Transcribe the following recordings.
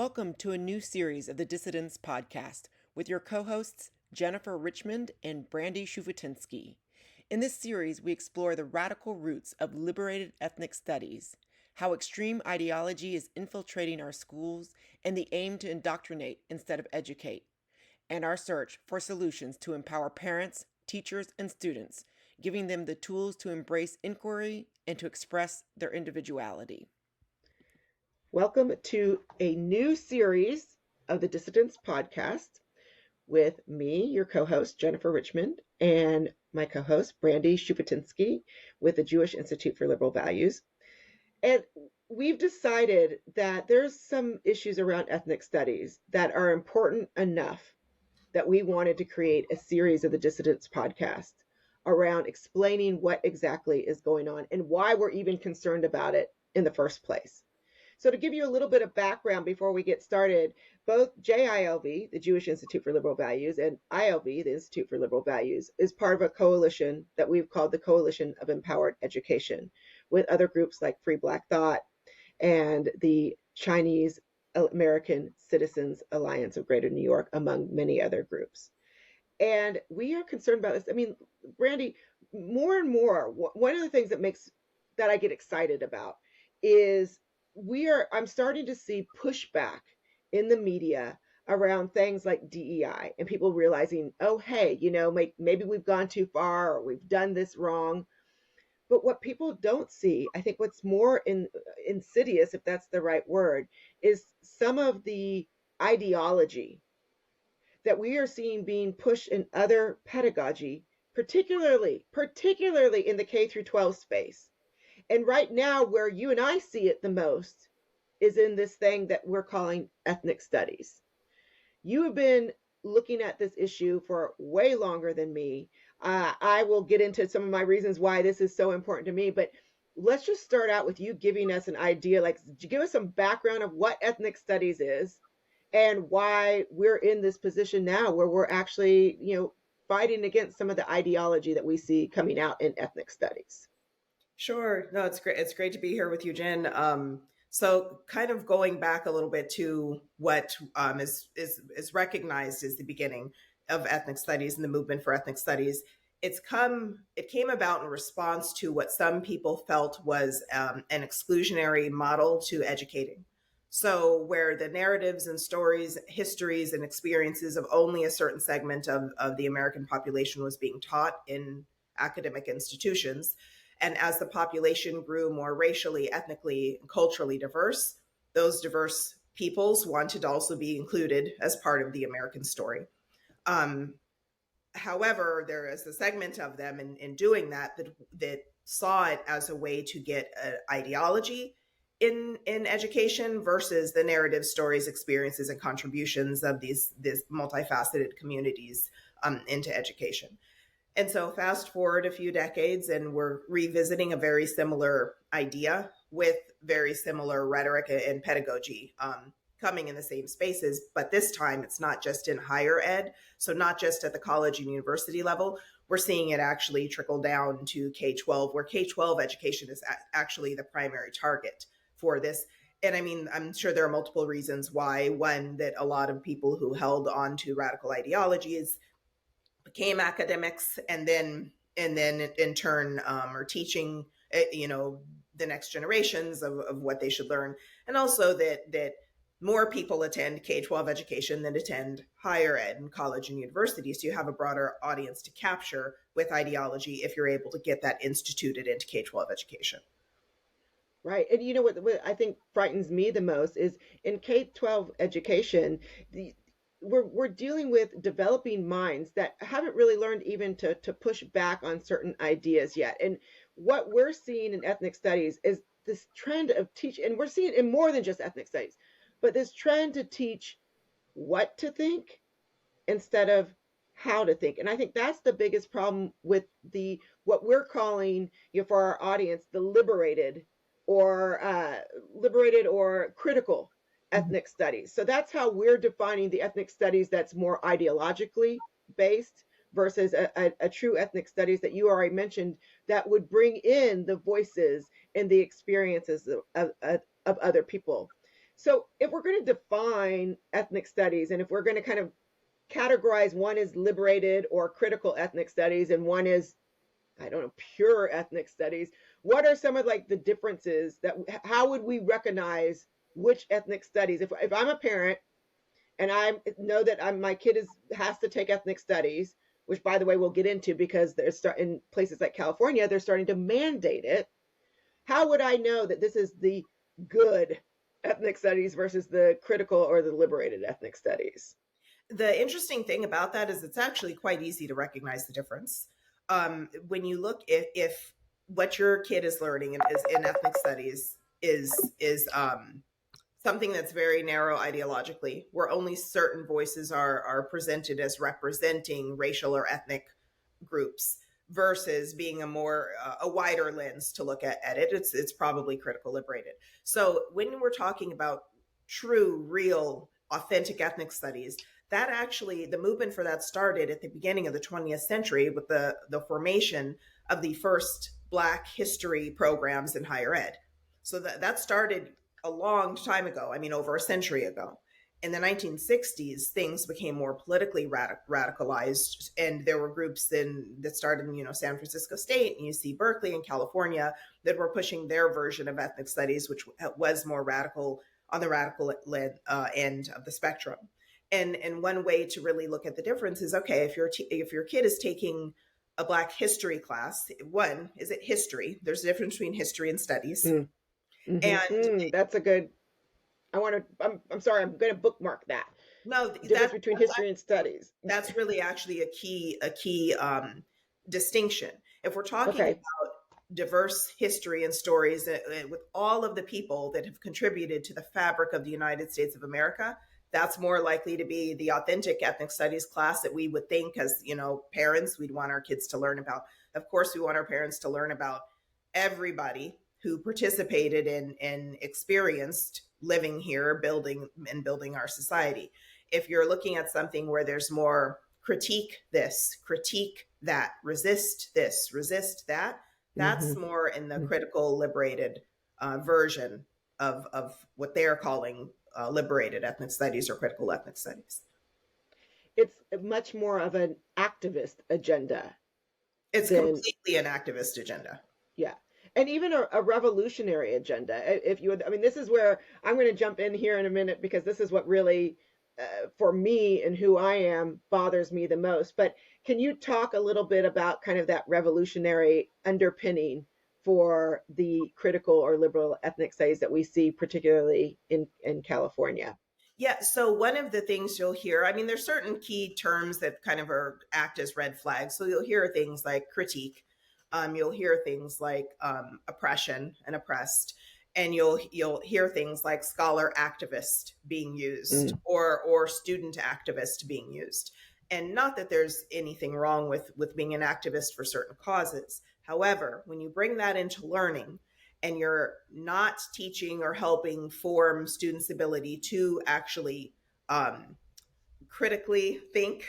Welcome to a new series of the Dissidents Podcast with your co-hosts Jennifer Richmond and Brandy Shufutinsky. In this series, we explore the radical roots of liberated ethnic studies, how extreme ideology is infiltrating our schools, and the aim to indoctrinate instead of educate, and our search for solutions to empower parents, teachers, and students, giving them the tools to embrace inquiry and to express their individuality. Welcome to a new series of the Dissidents Podcast with me, your co-host, Jennifer Richmond, and my co-host, Brandy Shufutinsky with the Jewish Institute for Liberal Values. And we've decided that there's some issues around ethnic studies that are important enough that we wanted to create a series of the Dissidents Podcast around explaining what exactly is going on and why we're even concerned about it in the first place. So to give you a little bit of background before we get started, both JILV, the Jewish Institute for Liberal Values, and ILV, the Institute for Liberal Values, is part of a coalition that we've called the Coalition of Empowered Education, with other groups like Free Black Thought and the Chinese American Citizens Alliance of Greater New York, among many other groups. And we are concerned about this. I mean, Brandy, more and more, one of the things that I get excited about is I'm starting to see pushback in the media around things like DEI and people realizing, oh, hey, maybe we've gone too far or we've done this wrong. But what people don't see, I think what's more insidious, if that's the right word, is some of the ideology that we are seeing being pushed in other pedagogy, particularly in the K through 12 space. And right now, where you and I see it the most is in this thing that we're calling ethnic studies. You have been looking at this issue for way longer than me. I will get into some of my reasons why this is so important to me, but let's just start out with you giving us an idea, like give us some background of what ethnic studies is and why we're in this position now where we're actually, fighting against some of the ideology that we see coming out in ethnic studies. Sure. No, it's great. It's great to be here with you, Jen. So kind of going back a little bit to what is recognized as the beginning of ethnic studies and the movement for ethnic studies. It came about in response to what some people felt was an exclusionary model to educating. So where the narratives and stories, histories and experiences of only a certain segment of the American population was being taught in academic institutions. And as the population grew more racially, ethnically, and culturally diverse, those diverse peoples wanted to also be included as part of the American story. However, there is a segment of them in doing that saw it as a way to get an ideology in education versus the narrative, stories, experiences, and contributions of these multifaceted communities into education. And so fast forward a few decades and we're revisiting a very similar idea with very similar rhetoric and pedagogy coming in the same spaces. But this time it's not just in higher ed. So not just at the college and university level, we're seeing it actually trickle down to K-12, where K-12 education is actually the primary target for this. And I mean, I'm sure there are multiple reasons why. One, that a lot of people who held on to radical ideologies became academics and then in turn are teaching, the next generations of what they should learn. And also that more people attend K-12 education than attend higher ed and college and university. So you have a broader audience to capture with ideology if you're able to get that instituted into K-12 education. Right. And you know what I think frightens me the most is in K-12 education, we're dealing with developing minds that haven't really learned even to push back on certain ideas yet. And what we're seeing in ethnic studies is this trend of teaching, and we're seeing it in more than just ethnic studies, but this trend to teach what to think instead of how to think. And I think that's the biggest problem with what we're calling, for our audience, the liberated or critical ethnic studies. So that's how we're defining the ethnic studies that's more ideologically based versus a true ethnic studies that you already mentioned that would bring in the voices and the experiences of other people. So if we're going to define ethnic studies, and if we're going to kind of categorize, one is liberated or critical ethnic studies, and one is, I don't know, pure ethnic studies, what are some of like the differences that, how would we recognize which ethnic studies? If I'm a parent and I know that my kid has to take ethnic studies, which by the way we'll get into because in places like California they're starting to mandate it. How would I know that this is the good ethnic studies versus the critical or the liberated ethnic studies? The interesting thing about that is it's actually quite easy to recognize the difference. When you look, if what your kid is learning in ethnic studies is something that's very narrow ideologically, where only certain voices are presented as representing racial or ethnic groups, versus being a wider lens to look at it, it's probably critical liberated. So when we're talking about true, real, authentic ethnic studies, that actually, the movement for that started at the beginning of the 20th century with the formation of the first Black history programs in higher ed. So that started a long time ago, I mean, over a century ago. In the 1960s, things became more politically radicalized, and there were groups that started in San Francisco State and UC Berkeley in California that were pushing their version of ethnic studies, which was more radical on the radical end of the spectrum. And one way to really look at the difference is, okay, if your kid is taking a Black history class, one, is it history? There's a difference between history and studies. Mm-hmm. And that's a good. I'm sorry, I'm going to bookmark that. No, difference between history and studies. That's really actually a key distinction. If we're talking about diverse history and stories with all of the people that have contributed to the fabric of the United States of America, that's more likely to be the authentic ethnic studies class that we would think as, parents, we'd want our kids to learn about. Of course, we want our parents to learn about everybody who participated and experienced living here, building our society. If you're looking at something where there's more critique this, critique that, resist this, resist that, that's more in the critical liberated version of what they're calling liberated ethnic studies or critical ethnic studies. It's much more of an activist agenda. It's completely an activist agenda. Yeah. And even a revolutionary agenda. This is where I'm going to jump in here in a minute, because this is what really, for me and who I am, bothers me the most. But can you talk a little bit about kind of that revolutionary underpinning for the critical or liberal ethnic studies that we see, particularly in California? Yeah. So one of the things you'll hear, there's certain key terms that kind of act as red flags. So you'll hear things like critique. You'll hear things like oppression and oppressed, and you'll hear things like scholar activist being used or student activist being used. And not that there's anything wrong with being an activist for certain causes. However, when you bring that into learning and you're not teaching or helping form students' ability to actually critically think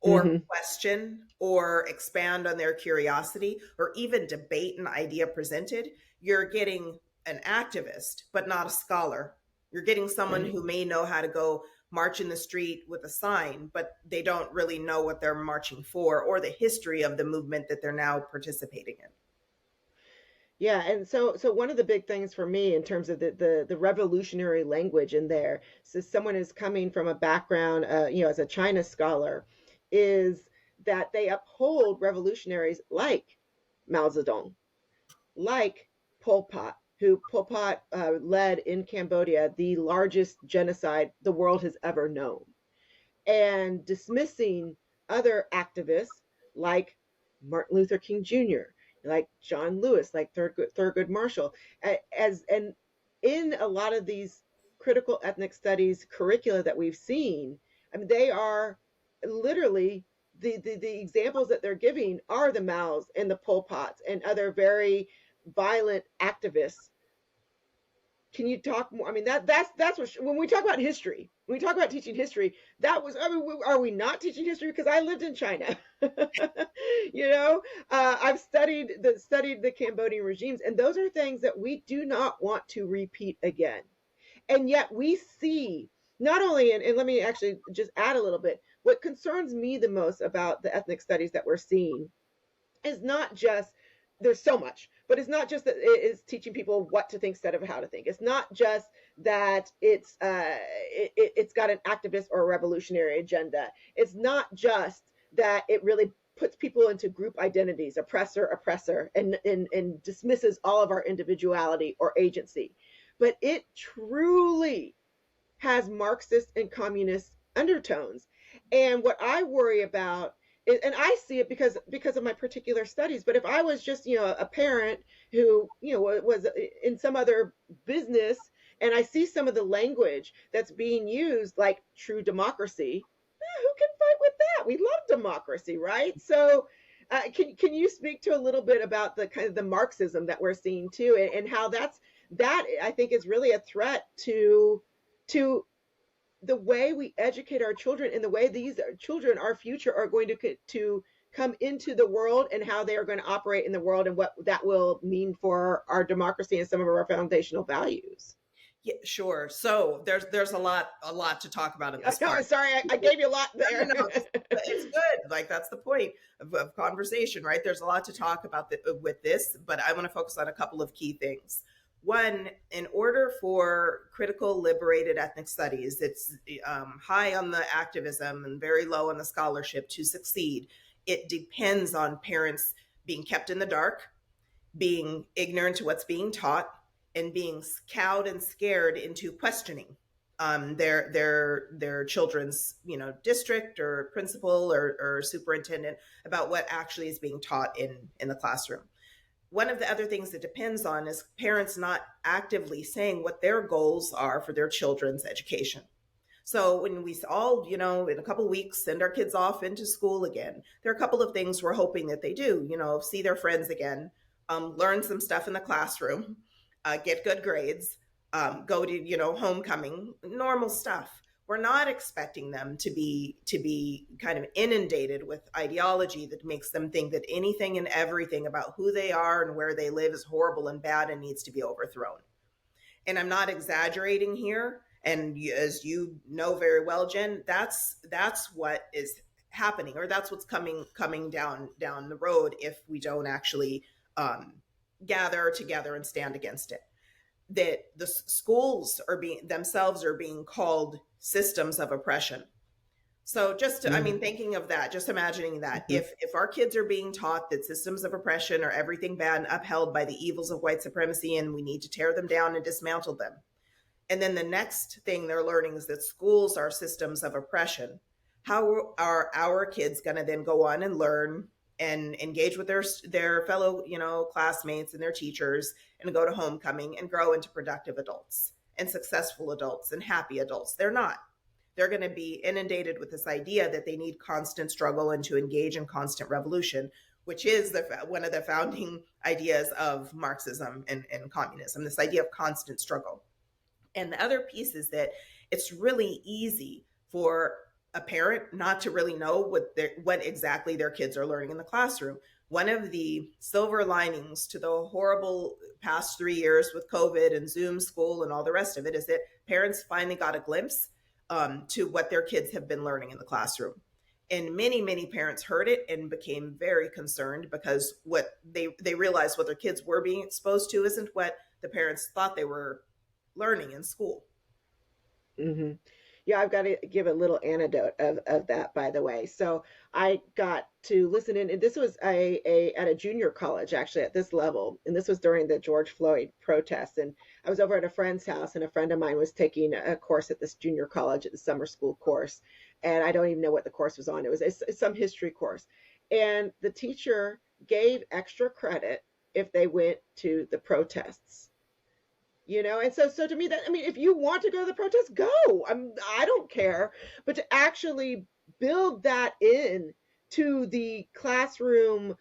or question or expand on their curiosity or even debate an idea presented, you're getting an activist, but not a scholar. You're getting someone who may know how to go march in the street with a sign, but they don't really know what they're marching for or the history of the movement that they're now participating in. Yeah, and so one of the big things for me in terms of the revolutionary language in there, so someone is coming from a background, as a China scholar, is that they uphold revolutionaries like Mao Zedong, like Pol Pot, who Pol Pot led in Cambodia the largest genocide the world has ever known, and dismissing other activists like Martin Luther King Jr., like John Lewis, like Thurgood Marshall, and in a lot of these critical ethnic studies curricula that we've seen, they are literally the examples that they're giving are the Maos and the Pol Pots and other very violent activists. Can you talk more? That's what, when we talk about history, when we talk about teaching history, that was, are we not teaching history? Because I lived in China. I've studied the Cambodian regimes, and those are things that we do not want to repeat again. And yet we see not only, and let me actually just add a little bit, what concerns me the most about the ethnic studies that we're seeing is not just, there's so much, but it's not just that it's teaching people what to think instead of how to think. It's not just that it's got an activist or a revolutionary agenda. It's not just that it really puts people into group identities, oppressor, and dismisses all of our individuality or agency. But it truly has Marxist and communist undertones. And what I worry about is, and I see it because of my particular studies, but if I was just, a parent who, was in some other business, and I see some of the language that's being used, like true democracy, who can fight with that? We love democracy, right? So can you speak to a little bit about the kind of the Marxism that we're seeing too, and how that I think is really a threat to the way we educate our children, and the way these children, our future, are going to come into the world, and how they are going to operate in the world, and what that will mean for our democracy and some of our foundational values. Yeah, sure. So there's a lot to talk about in this part. Sorry, I gave you a lot there. No, it's good. Like, that's the point of conversation, right? There's a lot to talk about with this, but I want to focus on a couple of key things. One, in order for critical liberated ethnic studies, it's high on the activism and very low on the scholarship, to succeed, it depends on parents being kept in the dark, being ignorant to what's being taught, and being cowed and scared into questioning their children's district or principal or superintendent about what actually is being taught in the classroom. One of the other things that depends on is parents not actively saying what their goals are for their children's education. So when we all, in a couple of weeks, send our kids off into school again, there are a couple of things we're hoping that they do, see their friends again, learn some stuff in the classroom, get good grades, go to, homecoming, normal stuff. We're not expecting them to be kind of inundated with ideology that makes them think that anything and everything about who they are and where they live is horrible and bad and needs to be overthrown. And I'm not exaggerating here. And as you know very well, Jen, that's what is happening, or that's what's coming down the road if we don't actually gather together and stand against it. That the schools are being called systems of oppression. So just thinking of that, just imagining that, if our kids are being taught that systems of oppression are everything bad and upheld by the evils of white supremacy, and we need to tear them down and dismantle them, and then the next thing they're learning is that schools are systems of oppression, how are our kids going to then go on and learn and engage with their fellow, classmates and their teachers, and go to homecoming and grow into productive adults and successful adults and happy adults? They're not. They're going to be inundated with this idea that they need constant struggle and to engage in constant revolution, which is one of the founding ideas of Marxism and communism, this idea of constant struggle. And the other piece is that it's really easy for a parent not to really know what exactly their kids are learning in the classroom. One of the silver linings to the horrible past 3 years with COVID and Zoom school and all the rest of it is that parents finally got a glimpse to what their kids have been learning in the classroom. And many, many parents heard it and became very concerned, because what they realized what their kids were being exposed to isn't what the parents thought they were learning in school. Mm-hmm. Yeah, I've got to give a little anecdote of that, by the way. So I got to listen in, and this was at a junior college, actually, at this level. And this was during the George Floyd protests. And I was over at a friend's house, and a friend of mine was taking a course at this junior college, at the summer school course. And I don't even know what the course was on. It was some history course. And the teacher gave extra credit if they went to the protests. And so to me, that, if you want to go to the protest, go. I don't care. But to actually build that in to the classroom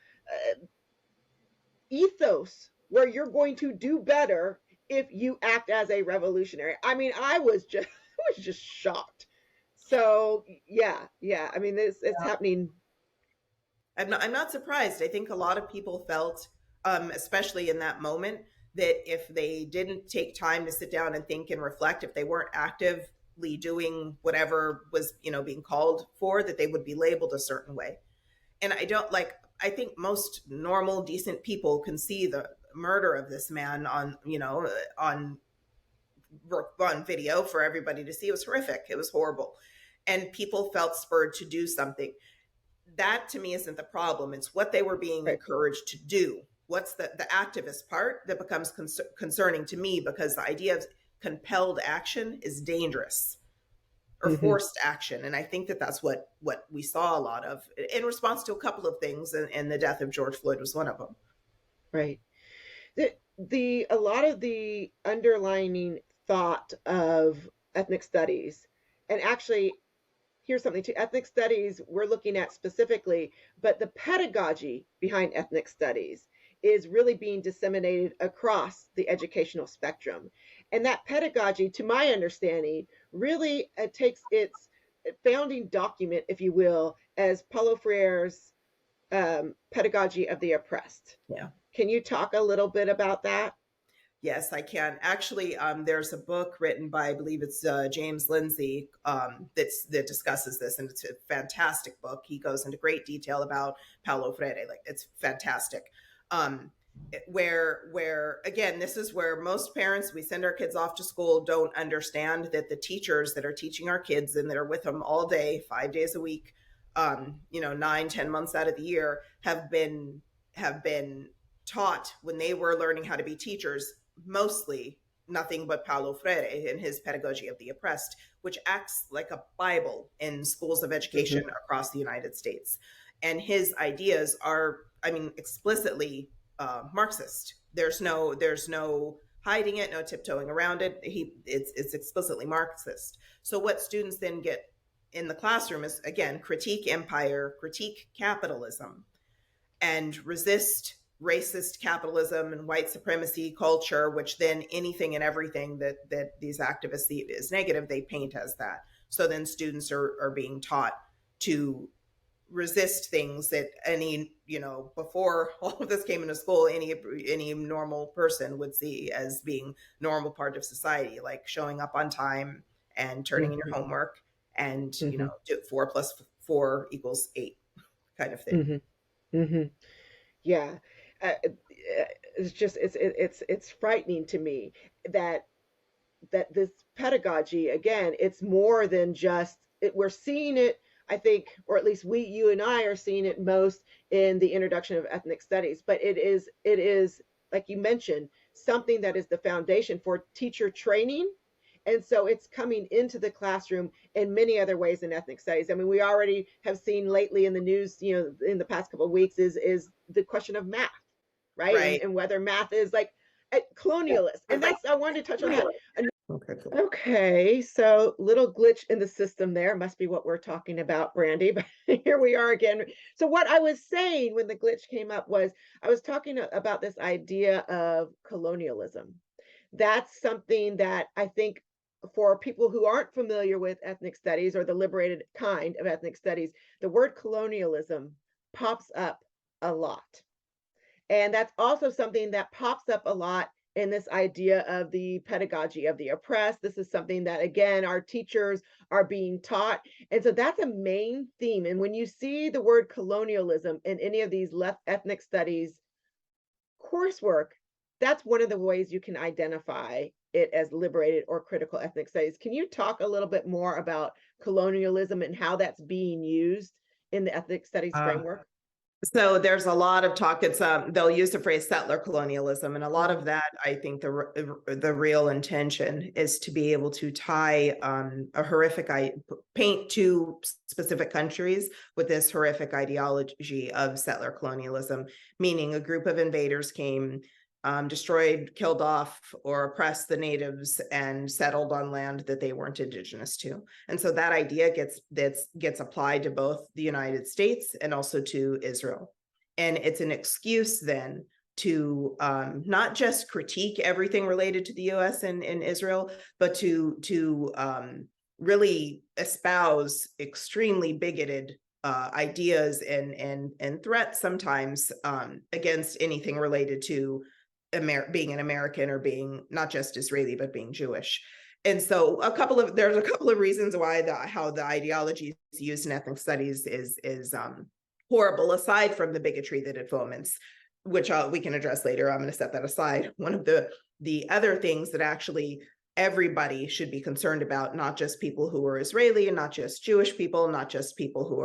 ethos, where you're going to do better if you act as a revolutionary. I was just shocked. So yeah. It's happening. I'm not surprised. I think a lot of people felt, especially in that moment, that if they didn't take time to sit down and think and reflect, if they weren't actively doing whatever was, being called for, that they would be labeled a certain way. And I think most normal, decent people can see the murder of this man on video for everybody to see. It was horrific. It was horrible. And people felt spurred to do something. That to me isn't the problem. It's what they were being encouraged to do. What's the activist part that becomes concerning to me, because the idea of compelled action is dangerous, or forced action. And I think that that's what we saw a lot of in response to a couple of things. And the death of George Floyd was one of them. Right. A lot of the underlining thought of ethnic studies, and actually, here's something to ethnic studies we're looking at specifically, but the pedagogy behind ethnic studies is really being disseminated across the educational spectrum. And that pedagogy, to my understanding, really takes its founding document, if you will, as Paulo Freire's pedagogy of the oppressed. Yeah. Can you talk a little bit about that? Yes, I can. Actually, there's a book written by, I believe it's James Lindsay, that discusses this, and it's a fantastic book. He goes into great detail about Paulo Freire. Like, it's fantastic. Where again, this is where most parents, we send our kids off to school, don't understand that the teachers that are teaching our kids and that are with them all day, 5 days a week, 9-10 months out of the year, have been taught, when they were learning how to be teachers, mostly nothing but Paulo Freire and his pedagogy of the oppressed, which acts like a Bible in schools of education across the United States. And his ideas are, explicitly Marxist. There's no hiding it, no tiptoeing around it. It's explicitly Marxist. So what students then get in the classroom is, again, critique empire, critique capitalism, and resist racist capitalism and white supremacy culture, which then anything and everything that these activists see as negative, they paint as that. So then students are being taught to resist things that before all of this came into school, any normal person would see as being normal part of society, like showing up on time and turning in your homework and, 4 + 4 = 8 kind of thing. Yeah. It's just, it's frightening to me that this pedagogy, again, it's more than just we're seeing it, I think, or at least you and I are seeing it most in the introduction of ethnic studies, but it is, like you mentioned, something that is the foundation for teacher training. And so it's coming into the classroom in many other ways in ethnic studies. I mean, we already have seen lately in the news, in the past couple of weeks, is the question of math, right? And whether math is like colonialist. And I wanted to touch on that. Okay, cool. Okay, so little glitch in the system there must be what we're talking about, Brandy, but here we are again. So what I was saying when the glitch came up was I was talking about this idea of colonialism. That's something that I think for people who aren't familiar with ethnic studies or the liberated kind of ethnic studies, the word colonialism pops up a lot. And that's also something that pops up a lot in this idea of the pedagogy of the oppressed. This is something that, again, our teachers are being taught. And so that's a main theme. And when you see the word colonialism in any of these left ethnic studies coursework, that's one of the ways you can identify it as liberated or critical ethnic studies. Can you talk a little bit more about colonialism and how that's being used in the ethnic studies framework? So there's a lot of talk. It's they'll use the phrase settler colonialism, and a lot of that, I think, the real intention is to be able to tie a horrific paint to specific countries with this horrific ideology of settler colonialism, meaning a group of invaders came, destroyed, killed off, or oppressed the natives and settled on land that they weren't indigenous to. And so that idea gets applied to both the United States and also to Israel. And it's an excuse then to not just critique everything related to the US and Israel, but to really espouse extremely bigoted ideas and threats sometimes against anything related to being an American or being not just Israeli, but being Jewish. And so there's a couple of reasons why how the ideology is used in ethnic studies is horrible, aside from the bigotry that it foments, which we can address later. I'm going to set that aside. One of the other things that actually everybody should be concerned about, not just people who are Israeli and not just Jewish people, not just people who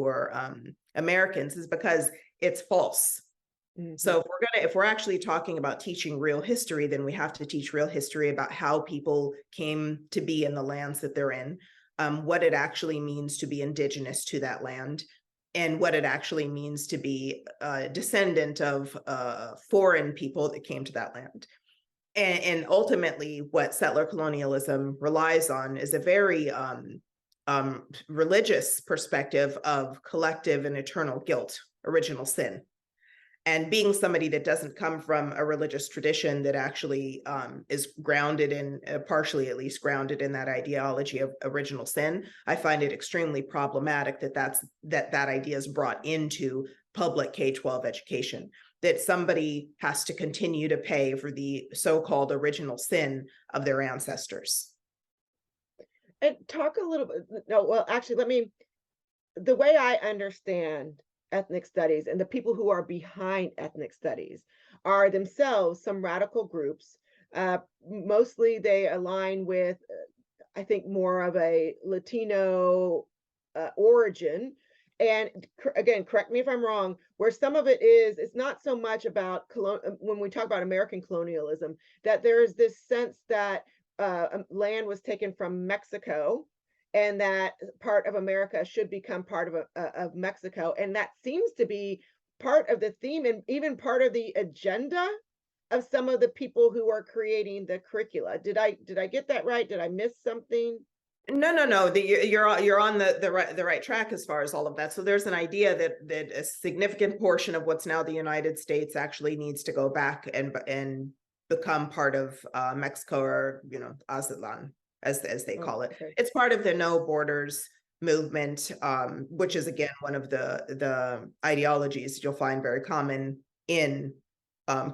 are Americans, is because it's false. Mm-hmm. So if we're actually talking about teaching real history, then we have to teach real history about how people came to be in the lands that they're in, what it actually means to be indigenous to that land, and what it actually means to be a descendant of foreign people that came to that land. And ultimately, what settler colonialism relies on is a very religious perspective of collective and eternal guilt, original sin. And being somebody that doesn't come from a religious tradition that actually is grounded in, partially at least grounded in that ideology of original sin, I find it extremely problematic that idea is brought into public K-12 education, that somebody has to continue to pay for the so-called original sin of their ancestors. And talk a little bit, no, well, actually, the way I understand ethnic studies and the people who are behind ethnic studies are themselves some radical groups. Mostly they align with, I think, more of a Latino origin. And again, correct me if I'm wrong, where some of it is, it's not so much about, when we talk about American colonialism, that there is this sense that land was taken from Mexico and that part of America should become part of Mexico. And that seems to be part of the theme and even part of the agenda of some of the people who are creating the curricula. Did I get that right? Did I miss something? No. You're on the right track as far as all of that. So there's an idea that a significant portion of what's now the United States actually needs to go back and become part of Mexico, or Aztlan, as they call it. Okay. It's part of the No Borders movement, which is again one of the ideologies you'll find very common in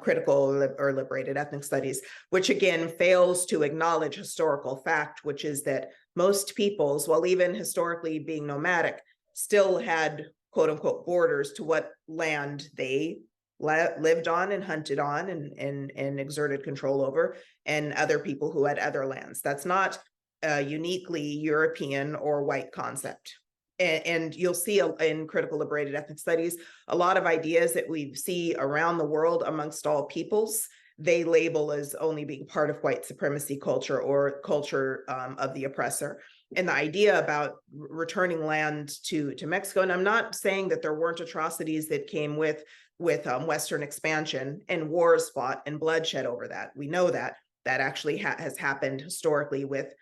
critical or liberated ethnic studies, which again fails to acknowledge historical fact, which is that most peoples, while even historically being nomadic, still had quote unquote borders to what land they lived on and hunted on and exerted control over, and other people who had other lands. That's not a uniquely European or white concept. And you'll see in critical liberated ethnic studies, a lot of ideas that we see around the world amongst all peoples, they label as only being part of white supremacy culture or culture of the oppressor. And the idea about returning land to Mexico, and I'm not saying that there weren't atrocities that came with Western expansion and wars fought and bloodshed over that. We know that actually has happened historically with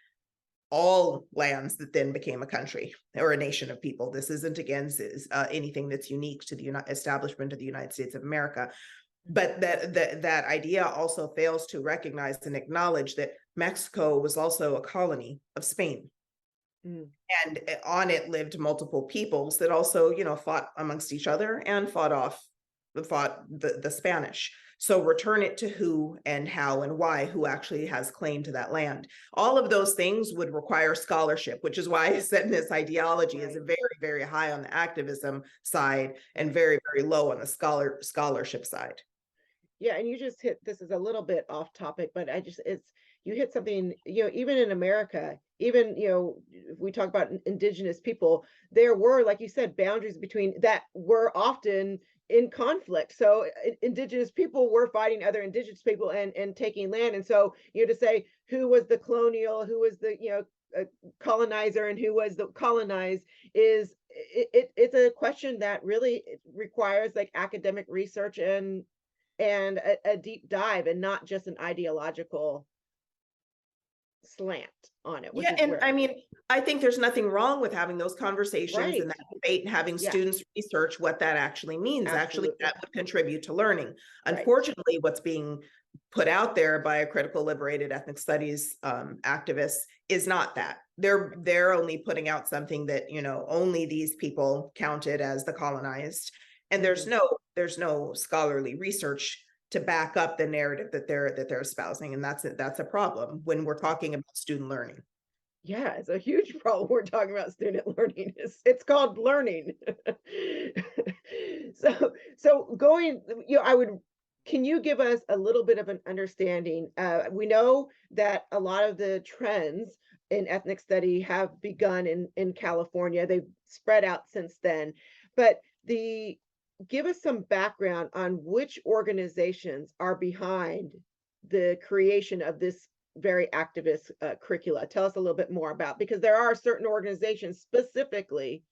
all lands that then became a country or a nation of people. This isn't, again, anything that's unique to the establishment of the United States of America. But that idea also fails to recognize and acknowledge that Mexico was also a colony of Spain. Mm. And on it lived multiple peoples that also, fought amongst each other and fought the Spanish. So return it to who and how and why, who actually has claim to that land. All of those things would require scholarship, which is why I said this ideology is very, very high on the activism side and very, very low on the scholarship side. Yeah, and you just hit, this is a little bit off topic, but you hit something, even in America, even, if we talk about indigenous people, there were, like you said, boundaries between that were often in conflict. So indigenous people were fighting other indigenous people and taking land. And so, to say who was the colonial, who was the, colonizer and who was the colonized it's a question that really requires like academic research and a deep dive and not just an ideological slant on it. Yeah, and I think there's nothing wrong with having those conversations and that debate and having students research what that actually means. Absolutely. Actually, that would contribute to learning. Unfortunately, what's being put out there by a critical liberated ethnic studies activists is not that. They're only putting out something that, only these people counted as the colonized. And there's no scholarly research to back up the narrative that they're espousing, and that's a problem when we're talking about student learning. Yeah, it's a huge problem. We're talking about student learning. It's called learning. So going, can you give us a little bit of an understanding? We know that a lot of the trends in ethnic study have begun in California. They've spread out since then, but give us some background on which organizations are behind the creation of this very activist curricula. Tell us a little bit more about, because there are certain organizations specifically.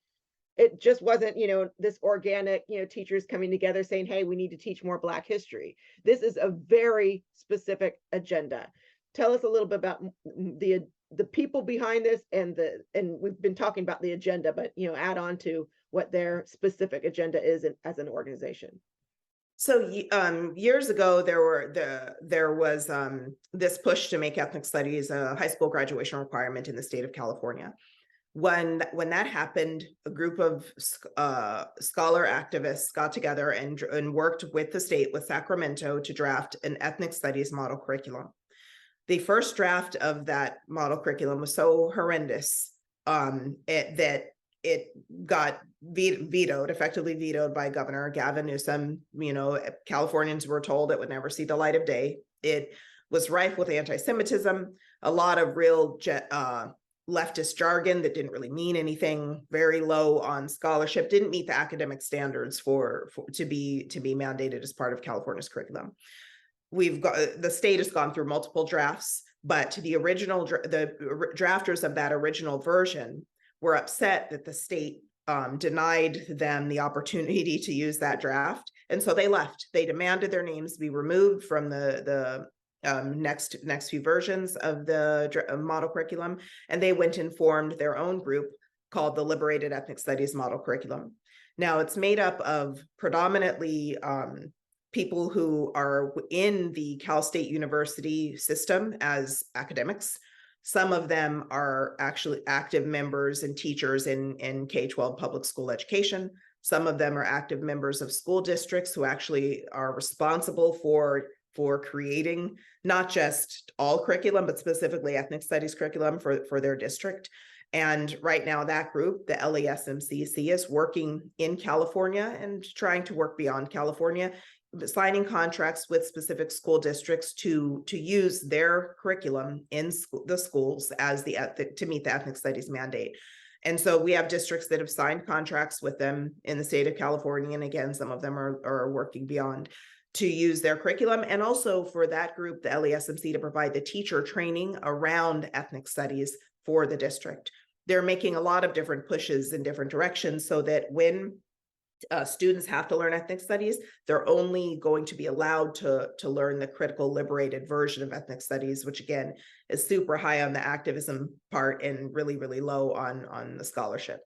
It just wasn't, this organic, teachers coming together saying, hey, we need to teach more Black history. This is a very specific agenda. Tell us a little bit about the people behind this, and we've been talking about the agenda, but add on to what their specific agenda is as an organization. So years ago, there was this push to make ethnic studies a high school graduation requirement in the state of California. When that happened, a group of scholar activists got together and worked with the state, with Sacramento, to draft an ethnic studies model curriculum. The first draft of that model curriculum was so horrendous that it got effectively vetoed by Governor Gavin Newsom. Californians were told it would never see the light of day. It was rife with anti-Semitism, a lot of real leftist jargon that didn't really mean anything, very low on scholarship, didn't meet the academic standards to be mandated as part of California's curriculum. The state has gone through multiple drafts, but the drafters of that original version were upset that the state denied them the opportunity to use that draft, and so they left. They demanded their names be removed from the next few versions of the model curriculum, and they went and formed their own group called the Liberated Ethnic Studies Model Curriculum. Now, it's made up of predominantly people who are in the Cal State University system as academics. Some of them are actually active members and teachers in K-12 public school education. Some of them are active members of school districts who actually are responsible for creating not just all curriculum, but specifically ethnic studies curriculum for their district. And right now, that group, the LESMCC, is working in California and trying to work beyond California, signing contracts with specific school districts to use their curriculum in the schools as to meet the ethnic studies mandate. And so we have districts that have signed contracts with them in the state of California. And again, some of them are working beyond to use their curriculum. And also for that group, the LESMC, to provide the teacher training around ethnic studies for the district. They're making a lot of different pushes in different directions so that when students have to learn ethnic studies, they're only going to be allowed to learn the critical liberated version of ethnic studies, which again is super high on the activism part and really, really low on the scholarship.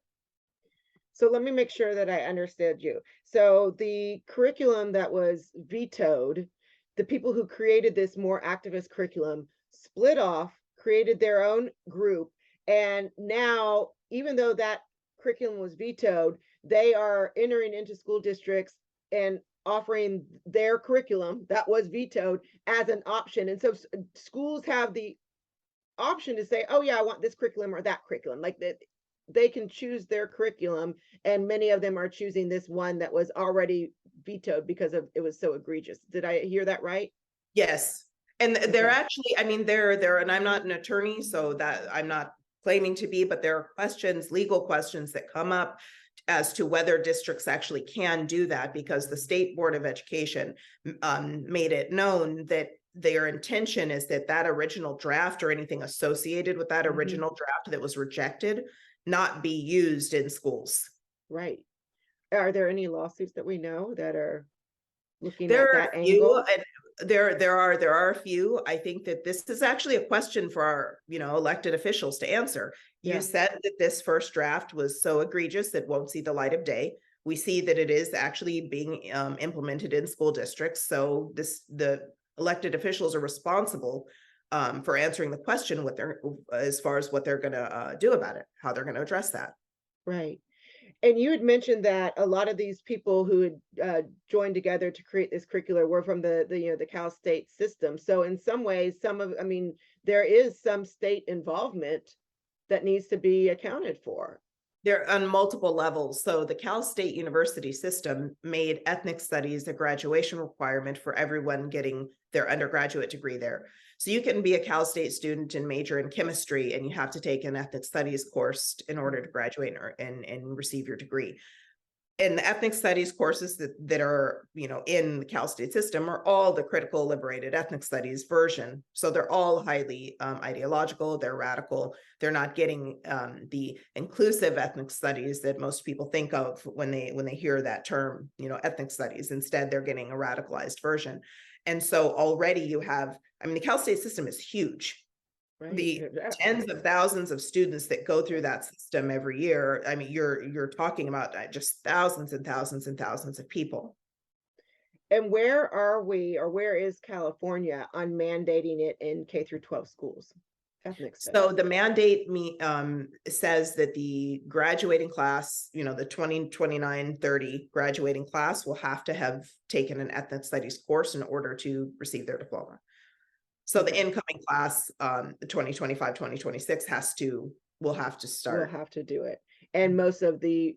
So let me make sure that I understood you. So the curriculum that was vetoed, the people who created this more activist curriculum split off, created their own group, and now, even though that curriculum was vetoed, they are entering into school districts and offering their curriculum that was vetoed as an option. And so schools have the option to say, oh yeah, I want this curriculum or that curriculum. Like that, they can choose their curriculum, and many of them are choosing this one that was already vetoed because it was so egregious. Did I hear that right? Yes. And they're actually, they're, and I'm not an attorney, so that I'm not claiming to be, but there are questions, legal questions that come up as to whether districts actually can do that, because the State Board of Education made it known that their intention is that original draft or anything associated with that original draft that was rejected not be used in schools. Right. Are there any lawsuits that we know that are looking at that angle? There are a few. I think that this is actually a question for our, elected officials to answer. Yeah. You said that this first draft was so egregious that won't see the light of day. We see that it is actually being implemented in school districts. So the elected officials are responsible for answering the question as far as what they're going to do about it, how they're going to address that. Right. And you had mentioned that a lot of these people who had joined together to create this curricula were from the Cal State system. So in some ways, there is some state involvement that needs to be accounted for. They're on multiple levels. So the Cal State University system made ethnic studies a graduation requirement for everyone getting their undergraduate degree there. So you can be a Cal State student and major in chemistry, and you have to take an ethnic studies course in order to graduate and receive your degree. And the ethnic studies courses that are, in the Cal State system are all the critical liberated ethnic studies version. So they're all highly ideological, they're radical. They're not getting the inclusive ethnic studies that most people think of when they hear that term, ethnic studies. Instead, they're getting a radicalized version. And so already you have, the Cal State system is huge. Right. The tens of thousands of students that go through that system every year. You're talking about just thousands and thousands and thousands of people. And where are we, or where is California on mandating it in K through 12 schools? Ethnic studies. So the mandate says that the graduating class, the 2029-30 graduating class will have to have taken an ethnic studies course in order to receive their diploma. So the incoming class, the 2025-2026 will have to start. We'll have to do it. And most of to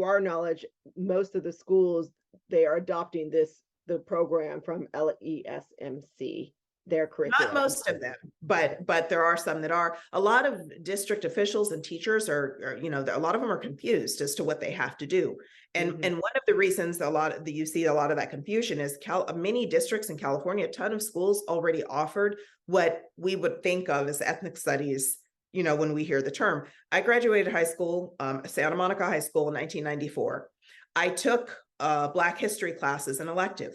our knowledge, most of the schools, they are adopting the program from LESMC, their curriculum. Not most of them, but there are some that are. A lot of district officials and teachers are a lot of them are confused as to what they have to do. And one of the reasons you see a lot of that confusion is many districts in California, a ton of schools already offered what we would think of as ethnic studies, when we hear the term. I graduated high school, Santa Monica High School in 1994. I took Black history class as an elective.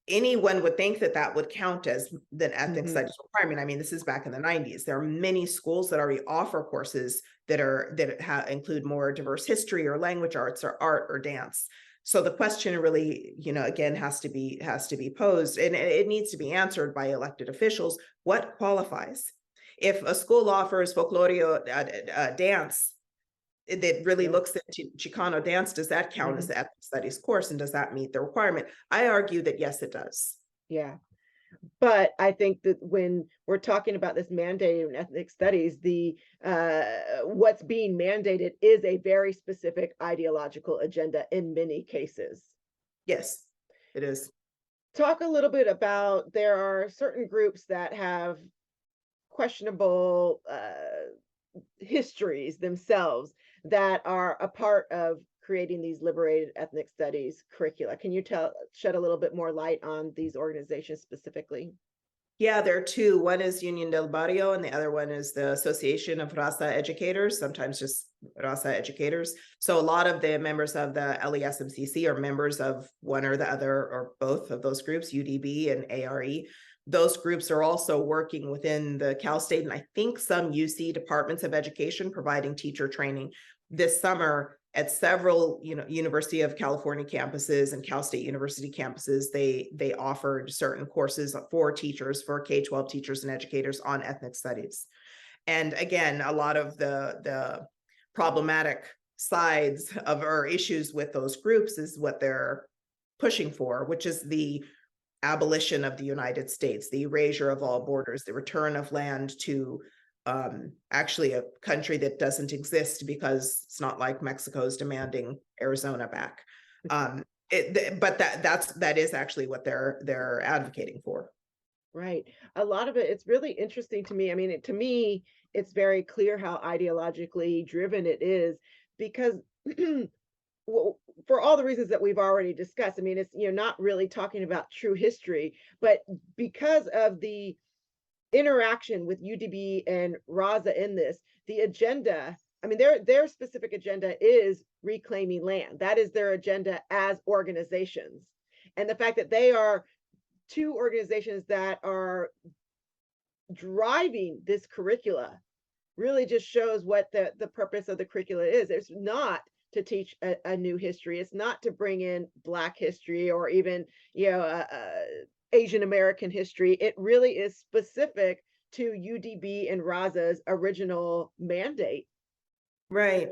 Anyone would think that would count as the ethnic studies requirement. This is back in the 90s. There are many schools that already offer courses that include more diverse history or language arts or art or dance. So the question really, again, has to be posed, and it needs to be answered by elected officials. What qualifies? If a school offers folklore dance that really looks into Chicano dance, does that count as the ethnic studies course, and does that meet the requirement? I argue that yes, it does. Yeah. But I think that when we're talking about this mandated in ethnic studies, what's being mandated is a very specific ideological agenda in many cases. Yes, it is. Talk a little bit about, there are certain groups that have questionable histories themselves that are a part of creating these liberated ethnic studies curricula. Can you shed a little bit more light on these organizations specifically? Yeah, there are two. One is Union del Barrio, and the other one is the Association of Raza Educators, sometimes just Raza Educators. So a lot of the members of the LESMCC are members of one or the other or both of those groups, UDB and ARE. Those groups are also working within the Cal State and I think some UC departments of education, providing teacher training. This summer at several University of California campuses and Cal State University campuses, they offered certain courses for teachers, for K-12 teachers and educators on ethnic studies. And again, a lot of the problematic sides of our issues with those groups is what they're pushing for, which is the abolition of the United States, the erasure of all borders, the return of land to actually a country that doesn't exist, because it's not like Mexico's demanding Arizona back. But that is actually what they're advocating for. Right. A lot of it's really interesting to me. To me, it's very clear how ideologically driven it is, because for all the reasons that we've already discussed. It's not really talking about true history, but because of the interaction with UDB and Raza in this, the agenda, their specific agenda is reclaiming land. That is their agenda as organizations. And the fact that they are two organizations that are driving this curricula really just shows what the purpose of the curricula is. It's not to teach a new history. It's not to bring in Black history or even Asian American history. It really is specific to UDB and Raza's original mandate. Right.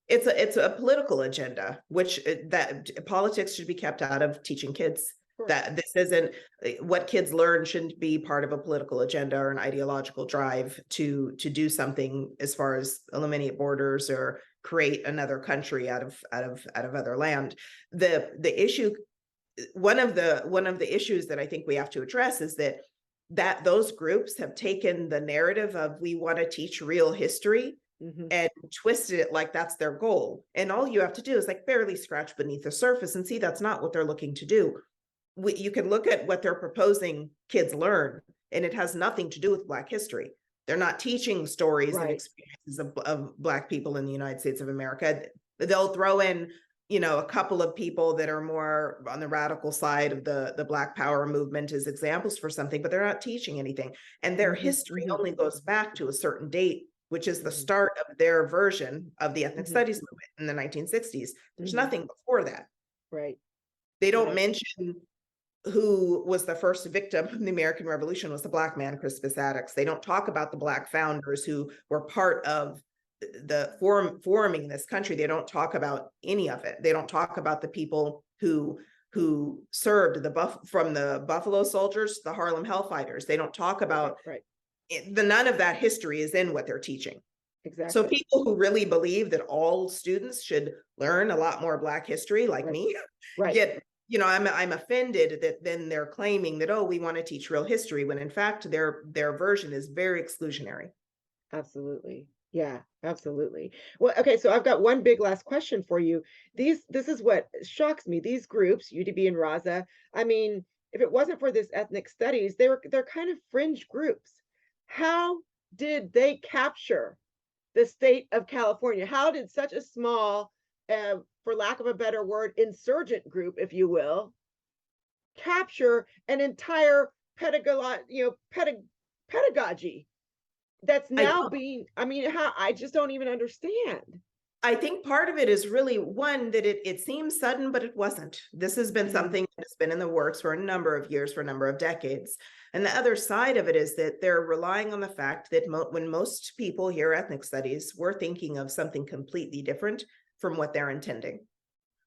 It's a political agenda, which that politics should be kept out of teaching kids. Sure. That this isn't what kids learn, shouldn't be part of a political agenda or an ideological drive to do something as far as eliminate borders or create another country out of other land. The issue, one of the issues that I think we have to address is that those groups have taken the narrative of we want to teach real history and twisted it like that's their goal. And all you have to do is like barely scratch beneath the surface and see that's not what they're looking to do. You can look at what they're proposing kids learn, and it has nothing to do with Black history. They're not teaching stories and experiences of Black people in the United States of America. They'll throw in, a couple of people that are more on the radical side of the Black Power movement as examples for something, but they're not teaching anything. And their history only goes back to a certain date, which is the start of their version of the ethnic studies movement in the 1960s. There's nothing before that. Right. They don't mention who was the first victim of the American Revolution was the Black man, Crispus Attucks. They don't talk about the Black founders who were part of the forming this country. They don't talk about any of it. They don't talk about the people who served from the Buffalo Soldiers, the Harlem Hellfighters. They don't talk about none of that history is in what they're teaching. Exactly. So people who really believe that all students should learn a lot more Black history, like me, get, I'm offended that then they're claiming that, oh, we want to teach real history, when in fact their version is very exclusionary. Absolutely. Yeah, absolutely. Well, okay, so I've got one big last question for you. This is what shocks me. These groups, UDB and Raza, I mean, if it wasn't for this ethnic studies, they're kind of fringe groups. How did they capture the state of California? How did such a small, for lack of a better word, insurgent group, if you will, capture an entire pedagogy that's now how I just don't even understand. I think part of it is really one that it seems sudden, but it wasn't. This has been something that's been in the works for a number of years, for a number of decades. And the other side of it is that they're relying on the fact that when most people hear ethnic studies, we're thinking of something completely different from what they're intending.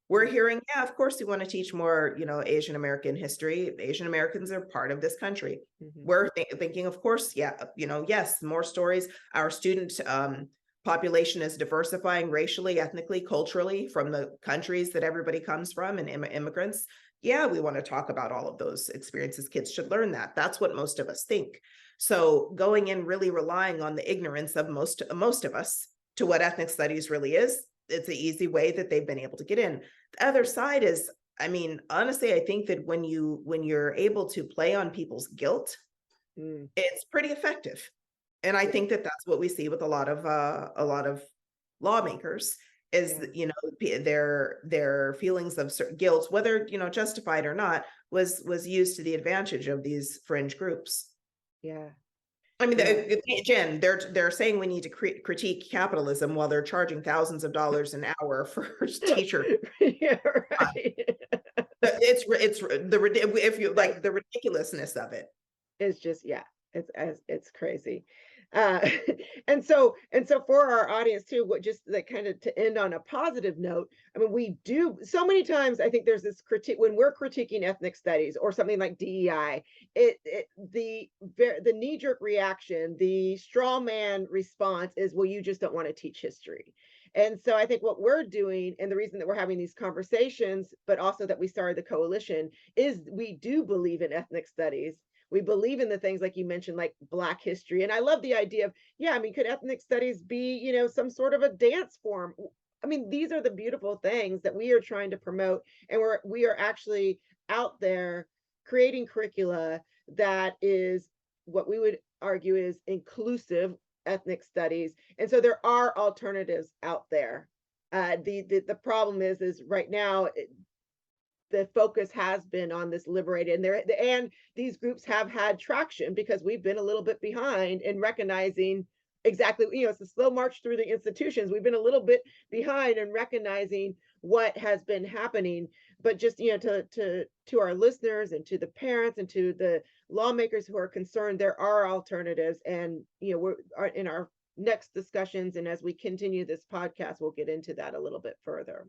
We're hearing, yeah, of course, we want to teach more, Asian American history. Asian Americans are part of this country. We're thinking, of course, yes, more stories. Our student population is diversifying racially, ethnically, culturally from the countries that everybody comes from and immigrants. Yeah, we want to talk about all of those experiences. Kids should learn that. That's what most of us think. So going in really relying on the ignorance of most of us to what ethnic studies really is, it's an easy way that they've been able to get in. The other side is, honestly, I think that when you're able to play on people's guilt, it's pretty effective. And I think that that's what we see with a lot of lawmakers is, their feelings of guilt, whether, justified or not, was used to the advantage of these fringe groups. Yeah. Jen, they're saying we need to critique capitalism while they're charging thousands of dollars an hour for teacher. Yeah, right. It's the ridiculousness of it. It's just, it's crazy. And so for our audience too, what just like kind of to end on a positive note, we do so many times, I think there's this critique when we're critiquing ethnic studies or something like DEI, the knee-jerk reaction, the straw man response is, well, you just don't want to teach history. And so I think what we're doing, and the reason that we're having these conversations, but also that we started the coalition, is we do believe in ethnic studies. We believe in the things like you mentioned, like Black history. And I love the idea of, could ethnic studies be, some sort of a dance form? These are the beautiful things that we are trying to promote. And we are actually out there creating curricula that is what we would argue is inclusive ethnic studies. And so there are alternatives out there. The problem is right now, the focus has been on this Liberated, and these groups have had traction because we've been a little bit behind in recognizing exactly, it's a slow march through the institutions. We've been a little bit behind in recognizing what has been happening. But just, to our listeners and to the parents and to the lawmakers who are concerned, there are alternatives. And, we're in our next discussions. And as we continue this podcast, we'll get into that a little bit further.